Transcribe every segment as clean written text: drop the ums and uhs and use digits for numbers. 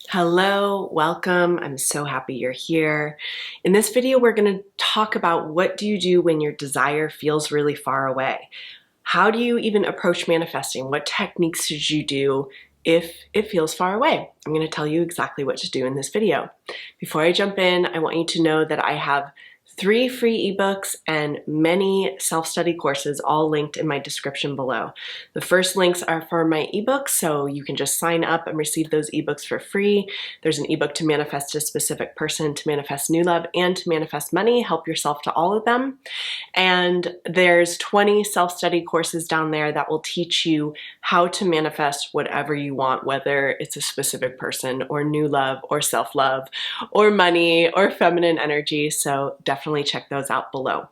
Hello, welcome. I'm so happy you're here. In this video, we're going to talk about what do you do when your desire feels really far away? How do you even approach manifesting? What techniques should you do if it feels far away? I'm going to tell you exactly what to do in this video. Before I jump in, I want you to know that I have 3 free ebooks and many self-study courses all linked in my description below. The first links are for my ebooks, so you can just sign up and receive those ebooks for free. There's an ebook to manifest a specific person, to manifest new love, and to manifest money. Help yourself to all of them. And there's 20 self-study courses down there that will teach you how to manifest whatever you want, whether it's a specific person or new love or self-love or money or feminine energy. So definitely check those out below.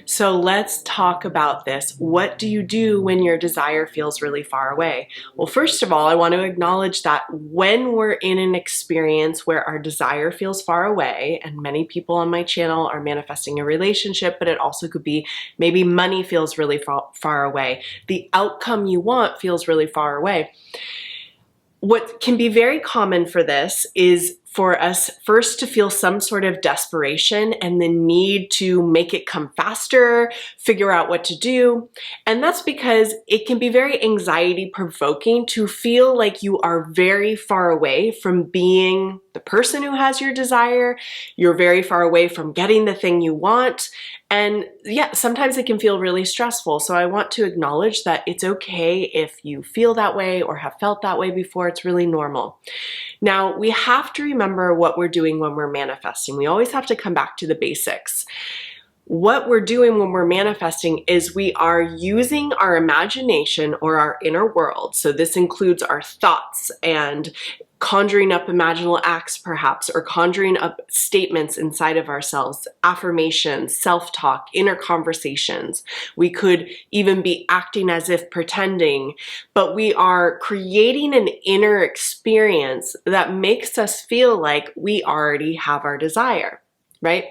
So let's talk about this. What do you do when your desire feels really far away? Well, first of all, I want to acknowledge that when we're in an experience where our desire feels far away, and many people on my channel are manifesting a relationship, but it also could be maybe money feels really far away. The outcome you want feels really far away. What can be very common for this is for us first to feel some sort of desperation and the need to make it come faster, figure out what to do. And that's because it can be very anxiety provoking to feel like you are very far away from being the person who has your desire. You're very far away from getting the thing you want. And yeah, sometimes it can feel really stressful. So I want to acknowledge that it's okay if you feel that way or have felt that way before. It's really normal. Now, we have to remember what we're doing when we're manifesting. We always have to come back to the basics. What we're doing when we're manifesting is we are using our imagination or our inner world. So this includes our thoughts and conjuring up imaginal acts perhaps, or conjuring up statements inside of ourselves, affirmations, self-talk, inner conversations. We could even be acting as if pretending, but we are creating an inner experience that makes us feel like we already have our desire, right?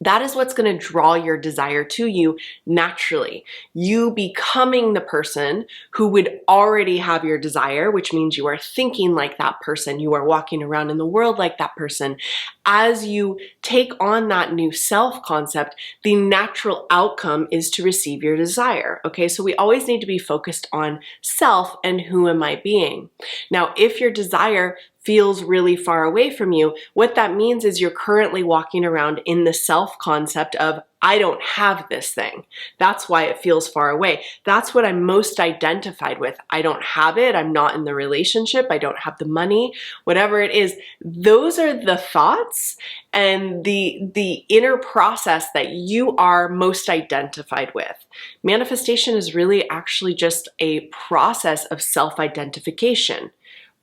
That is what's going to draw your desire to you naturally. You becoming the person who would already have your desire, which means you are thinking like that person, you are walking around in the world like that person. As you take on that new self concept, the natural outcome is to receive your desire. Okay, so we always need to be focused on self and who am I being. Now, if your desire feels really far away from you, what that means is you're currently walking around in the self concept of, I don't have this thing. That's why it feels far away. That's what I'm most identified with. I don't have it. I'm not in the relationship. I don't have the money, whatever it is. Those are the thoughts and the inner process that you are most identified with. Manifestation is really actually just a process of self-identification.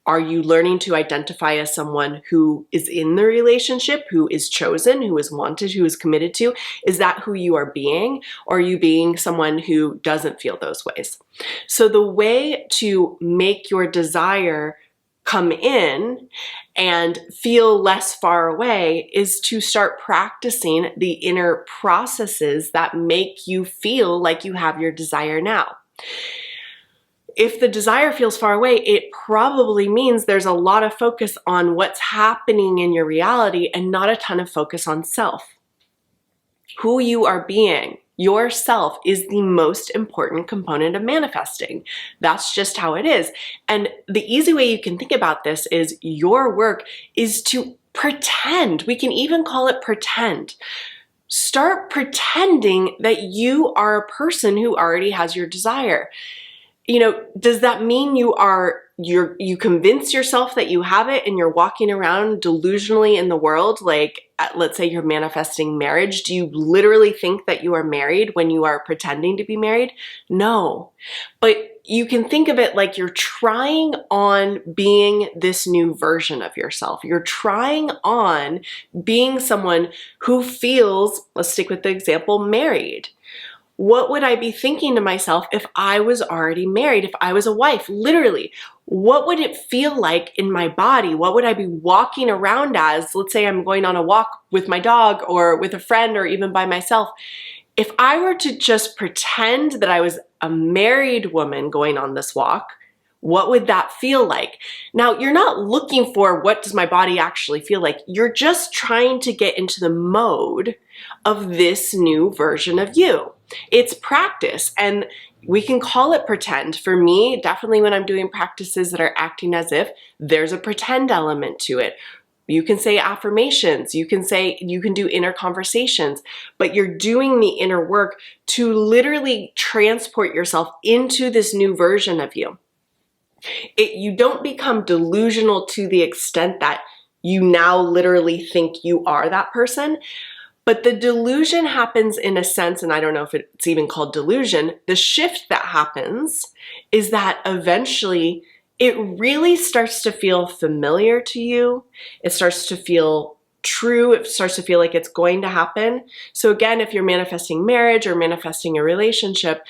Are you learning to identify as someone who is in the relationship, who is chosen, who is wanted, who is committed to? Is that who you are being? Or are you being someone who doesn't feel those ways? So the way to make your desire come in and feel less far away is to start practicing the inner processes that make you feel like you have your desire now. If the desire feels far away, it probably means there's a lot of focus on what's happening in your reality and not a ton of focus on self. Who you are being, yourself, is the most important component of manifesting. That's just how it is. And the easy way you can think about this is your work is to pretend. We can even call it pretend. Start pretending that you are a person who already has your desire. You know, does that mean you convince yourself that you have it and you're walking around delusionally in the world? Like, let's say you're manifesting marriage. Do you literally think that you are married when you are pretending to be married? No. But you can think of it like you're trying on being this new version of yourself. You're trying on being someone who feels, let's stick with the example, married. What would I be thinking to myself if I was already married, if I was a wife? Literally, what would it feel like in my body? What would I be walking around as? Let's say I'm going on a walk with my dog or with a friend or even by myself. If I were to just pretend that I was a married woman going on this walk, What would that feel like? Now, you're not looking for what does my body actually feel like. You're just trying to get into the mode of this new version of you. It's practice, and we can call it pretend. For me, definitely when I'm doing practices that are acting as if, there's a pretend element to it. You can say affirmations, you can do inner conversations, but you're doing the inner work to literally transport yourself into this new version of you. You don't become delusional to the extent that you now literally think you are that person, but the delusion happens in a sense, and I don't know if it's even called delusion. The shift that happens is that eventually it really starts to feel familiar to you. It starts to feel true. It starts to feel like it's going to happen. So again, if you're manifesting marriage or manifesting a relationship,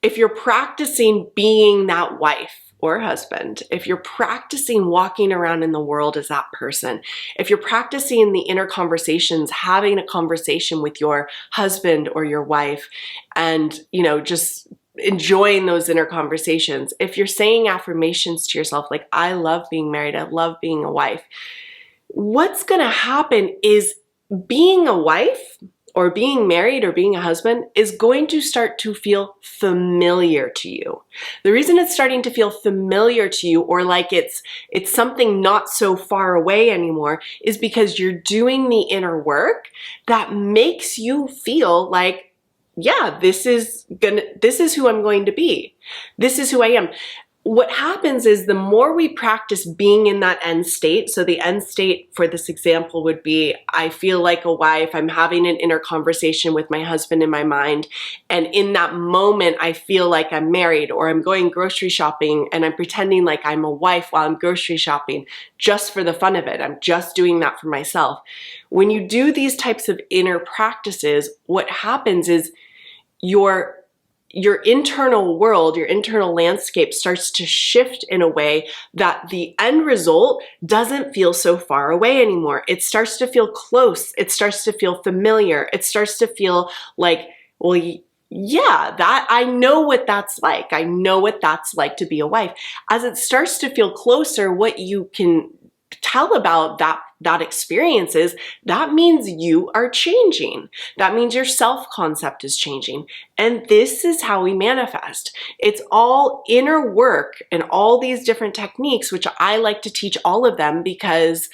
if you're practicing being that wife or husband, if you're practicing walking around in the world as that person, if you're practicing the inner conversations, having a conversation with your husband or your wife, and just enjoying those inner conversations, if you're saying affirmations to yourself like, I love being married, I love being a wife, what's gonna happen is being a wife or being married or being a husband is going to start to feel familiar to you. The reason it's starting to feel familiar to you, or like it's something not so far away anymore, is because you're doing the inner work that makes you feel like, yeah, this is who I'm going to be. This is who I am. What happens is the more we practice being in that end state, so the end state for this example would be, I feel like a wife, I'm having an inner conversation with my husband in my mind, and in that moment I feel like I'm married, or I'm going grocery shopping and I'm pretending like I'm a wife while I'm grocery shopping just for the fun of it. I'm just doing that for myself. When you do these types of inner practices, what happens is your internal world, your internal landscape starts to shift in a way that the end result doesn't feel so far away anymore. It starts to feel close. It starts to feel familiar. It starts to feel like, well, yeah, that I know what that's like. I know what that's like to be a wife. As it starts to feel closer, what you can tell about that experience is that means you are changing. That means your self-concept is changing. And this is how we manifest. It's all inner work and all these different techniques, which I like to teach all of them because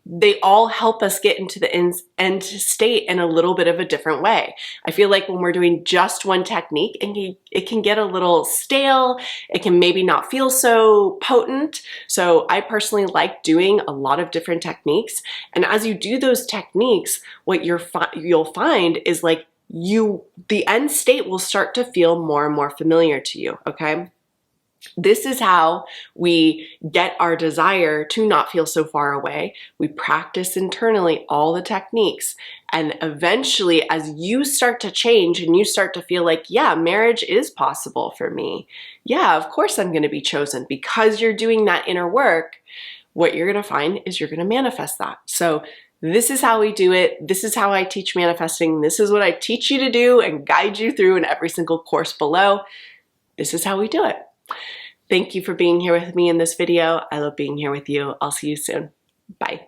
they all help us get into the end state in a little bit of a different way. I feel like when we're doing just one technique, it can get a little stale. It can maybe not feel so potent. So I personally like doing a lot of different techniques. And as you do those techniques, what you'll find is like the end state will start to feel more and more familiar to you, okay? This is how we get our desire to not feel so far away. We practice internally all the techniques. And eventually, as you start to change and you start to feel like, yeah, marriage is possible for me. Yeah, of course I'm going to be chosen. Because you're doing that inner work, what you're going to find is you're going to manifest that. So this is how we do it. This is how I teach manifesting. This is what I teach you to do and guide you through in every single course below. This is how we do it. Thank you for being here with me in this video. I love being here with you. I'll see you soon. Bye.